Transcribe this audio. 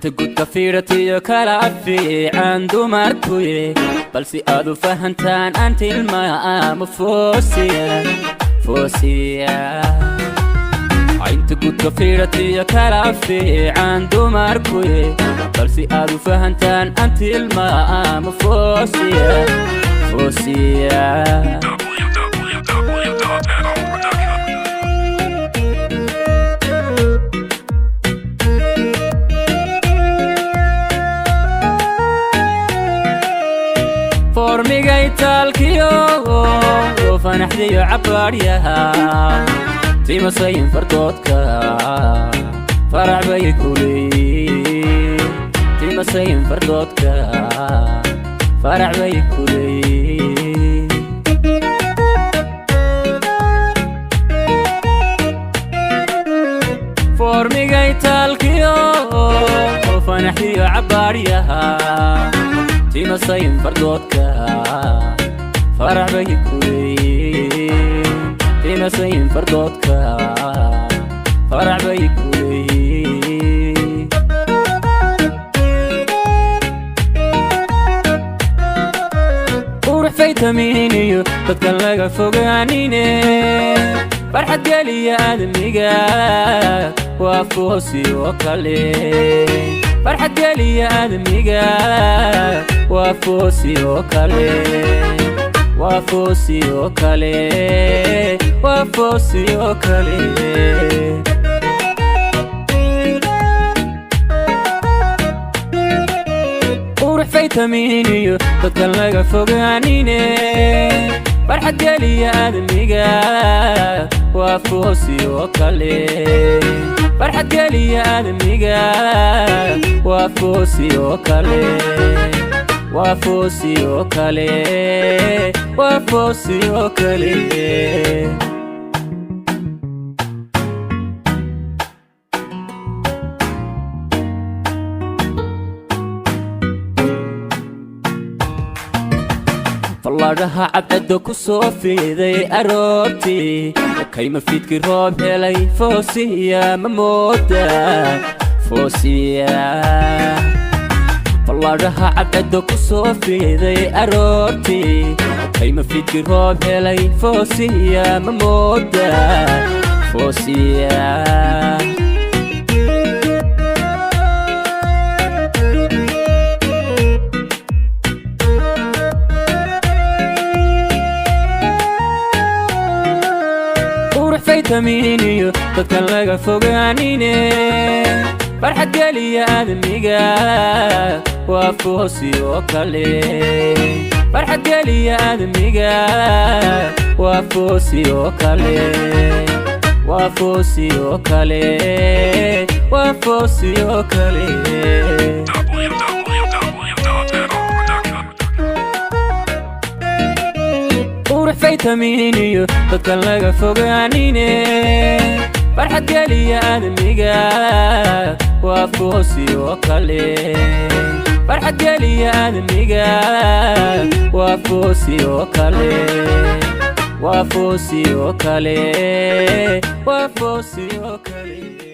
انت قد كفيرتي كلافي عنده مركوي بلسي ادو فهمتان انت الماء فوسيا فوسيا انت قد كفيرتي كلافي عنده مركوي بلسي ادو فهمتان انت الماء فوسيا فوسيا فورميغاي تالكيو فنحدي عباريها تيما ساين فردودكا فرع بيكولي تيما ساين فردودكا فرع بيكولي فورميغاي تالكيو فنحدي عباريها تيما ساين فردودكا فرع بيكولي تيما ساين فردودكا فرع بيكولي وروح فيتامينيو dadkan laga fogaanine farxad galiya aadamiga waa foosi oo kale farxad galiya aadamiga waa foosi oo kale waa foosi oo kale waa foosi oo kale وروح فيتامينيو dadkan laga fogaanine farxad galiya aadamiga waa foosi oo kale farxad galiya aadamiga waa foosi oo kale waa foosi oo kale waa foosi oo kale فالله عبد كسوفي ذي أروتي كيما فيك روب هلي فوسيا مموتا فوسيا فالله عبد كسوفي ذي أروتي كيما فيك روب هلي فوسيا مموتا فوسيا فيتامينيو dadkan laga fogaanine farxad galiya aadamiga waa foosi oo kale farxad galiya aadamiga waa foosi oo kale waa foosi oo kale waa foosi oo kale فيتامينيو dadkan laga fogaanine farxad galiya aadamiga waa foosi oo kale farxad galiya aadamiga waa foosi oo kale waa foosi oo kale waa foosi oo kale